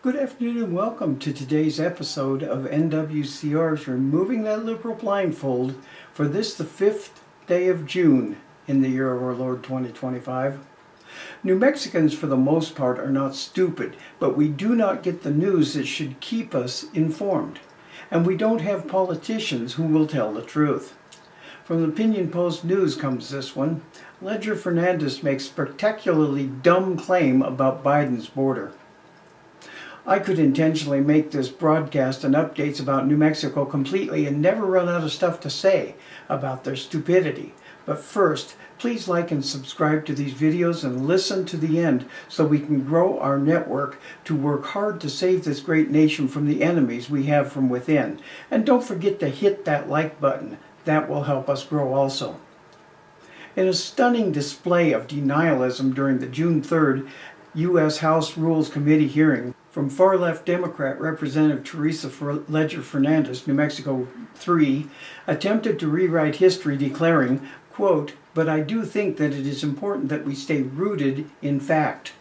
Good afternoon and welcome to today's episode of NWCR's Removing That Liberal Blindfold for the 5th day of June in the year of our Lord 2025. New Mexicans for the most part are not stupid, but we do not get the news that should keep us informed. And we don't have politicians who will tell the truth. From the Opinion Post News comes this one. Ledger Fernandez makes spectacularly dumb claim about Biden's border. I could intentionally make this broadcast and updates about New Mexico completely and never run out of stuff to say about their stupidity. But first, please like and subscribe to these videos and listen to the end so we can grow our network to work hard to save this great nation from the enemies we have from within. And don't forget to hit that like button. That will help us grow also. In a stunning display of denialism during the June 3rd U.S. House Rules Committee hearing, from far-left Democrat Representative Teresa Ledger Fernandez, New Mexico 3, attempted to rewrite history, declaring, quote, "But I do think that it is important that we stay rooted in fact."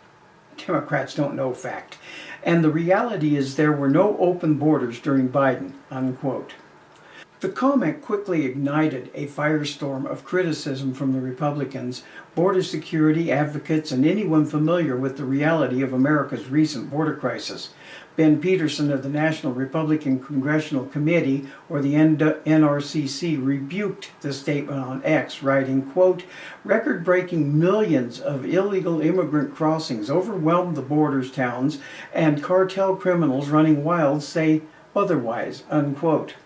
Democrats don't know fact. "And the reality is there were no open borders during Biden," unquote. The comment quickly ignited a firestorm of criticism from the Republicans, border security advocates, and anyone familiar with the reality of America's recent border crisis. Ben Peterson of the National Republican Congressional Committee, or the NRCC, rebuked the statement on X, writing, quote, "Record-breaking millions of illegal immigrant crossings overwhelmed the borders towns, and cartel criminals running wild say otherwise," unquote.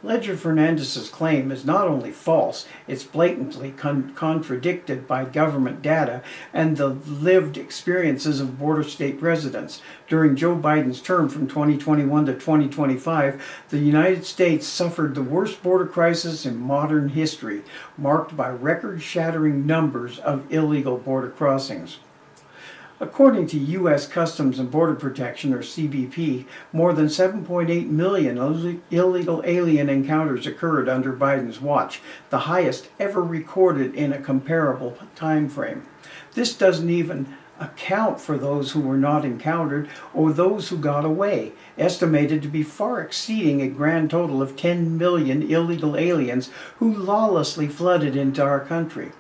Ledger Fernandez's claim is not only false, it's blatantly contradicted by government data and the lived experiences of border state residents. During Joe Biden's term from 2021 to 2025, the United States suffered the worst border crisis in modern history, marked by record-shattering numbers of illegal border crossings. According to U.S. Customs and Border Protection, or CBP, more than 7.8 million illegal alien encounters occurred under Biden's watch, the highest ever recorded in a comparable time frame. This doesn't even account for those who were not encountered or those who got away, estimated to be far exceeding a grand total of 10 million illegal aliens who lawlessly flooded into our country.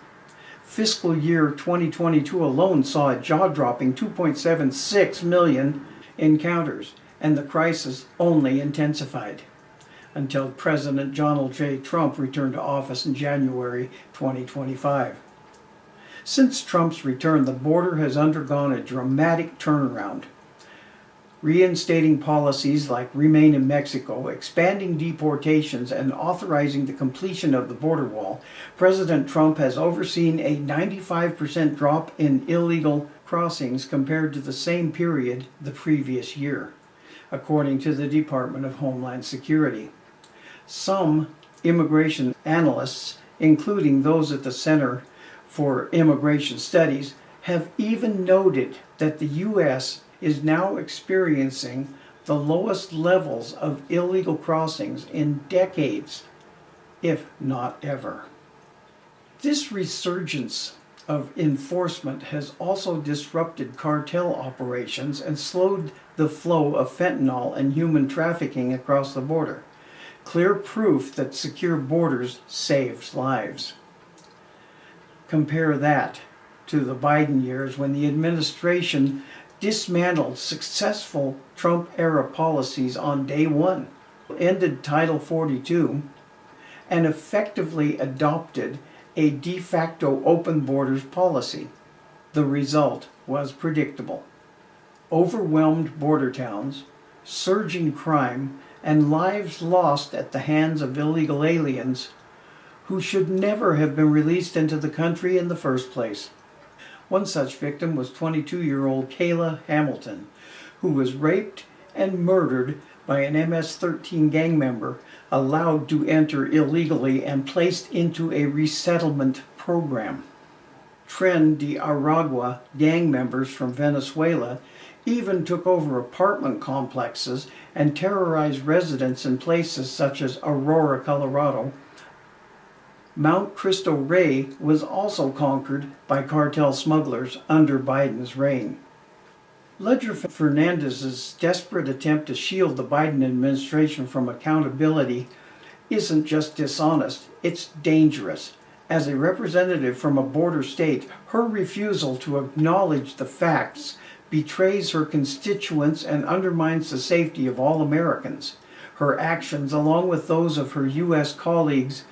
Fiscal year 2022 alone saw a jaw-dropping 2.76 million encounters, and the crisis only intensified until President Donald J. Trump returned to office in January 2025. Since Trump's return, the border has undergone a dramatic turnaround. Reinstating policies like Remain in Mexico, expanding deportations, and authorizing the completion of the border wall, President Trump has overseen a 95% drop in illegal crossings compared to the same period the previous year, according to the Department of Homeland Security. Some immigration analysts, including those at the Center for Immigration Studies, have even noted that the U.S. is now experiencing the lowest levels of illegal crossings in decades, if not ever. This resurgence of enforcement has also disrupted cartel operations and slowed the flow of fentanyl and human trafficking across the border. Clear proof that secure borders saves lives. Compare that to the Biden years when the administration dismantled successful Trump-era policies on day one, ended Title 42, and effectively adopted a de facto open borders policy. The result was predictable. Overwhelmed border towns, surging crime, and lives lost at the hands of illegal aliens who should never have been released into the country in the first place. One such victim was 22-year-old Kayla Hamilton, who was raped and murdered by an MS-13 gang member, allowed to enter illegally and placed into a resettlement program. Tren de Aragua gang members from Venezuela even took over apartment complexes and terrorized residents in places such as Aurora, Colorado. Mount Cristo Rey was also conquered by cartel smugglers under Biden's reign. Ledger Fernandez's desperate attempt to shield the Biden administration from accountability isn't just dishonest, it's dangerous. As a representative from a border state, her refusal to acknowledge the facts betrays her constituents and undermines the safety of all Americans. Her actions, along with those of her U.S. colleagues,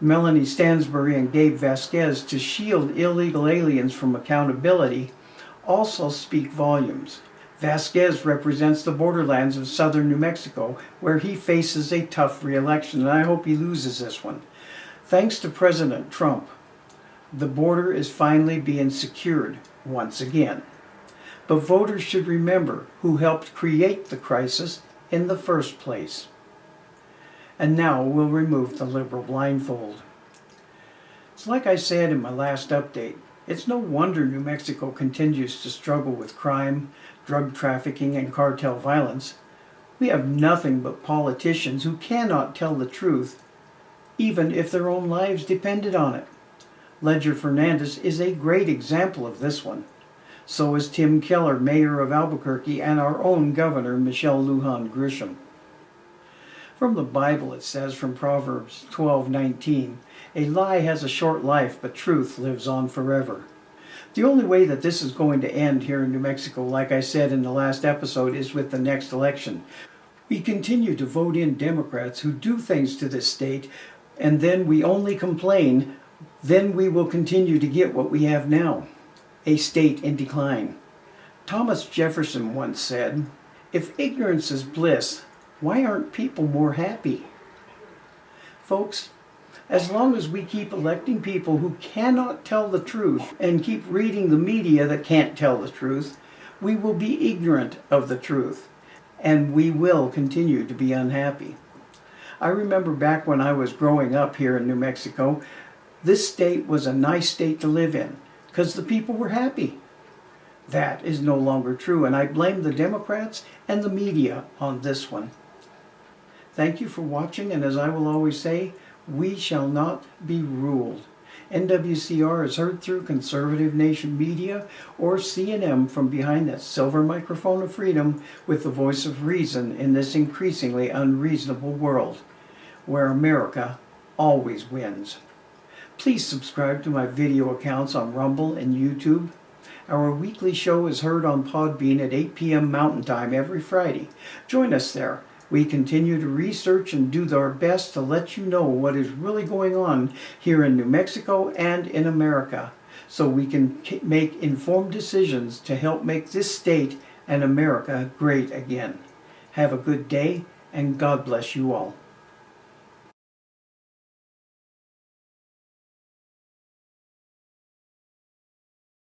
Melanie Stansbury and Gabe Vasquez, to shield illegal aliens from accountability, also speak volumes. Vasquez represents the borderlands of southern New Mexico, where he faces a tough re-election, and I hope he loses this one. Thanks to President Trump, the border is finally being secured once again. But voters should remember who helped create the crisis in the first place. And now we'll remove the liberal blindfold. It's like I said in my last update, it's no wonder New Mexico continues to struggle with crime, drug trafficking, and cartel violence. We have nothing but politicians who cannot tell the truth, even if their own lives depended on it. Ledger Fernandez is a great example of this one. So is Tim Keller, mayor of Albuquerque, and our own governor, Michelle Lujan Grisham. From the Bible it says, from Proverbs 12:19, "A lie has a short life, but truth lives on forever." The only way that this is going to end here in New Mexico, like I said in the last episode, is with the next election. We continue to vote in Democrats who do things to this state, and then we only complain, then we will continue to get what we have now. A state in decline. Thomas Jefferson once said, "If ignorance is bliss, why aren't people more happy?" Folks, as long as we keep electing people who cannot tell the truth and keep reading the media that can't tell the truth, we will be ignorant of the truth, and we will continue to be unhappy. I remember back when I was growing up here in New Mexico, this state was a nice state to live in, because the people were happy. That is no longer true, and I blame the Democrats and the media on this one. Thank you for watching, and as I will always say, we shall not be ruled. NWCR is heard through Conservative Nation Media or C&M from behind that silver microphone of freedom with the voice of reason in this increasingly unreasonable world, where America always wins. Please subscribe to my video accounts on Rumble and YouTube. Our weekly show is heard on Podbean at 8 p.m. Mountain Time every Friday. Join us there. We continue to research and do our best to let you know what is really going on here in New Mexico and in America, so we can make informed decisions to help make this state and America great again. Have a good day, and God bless you all.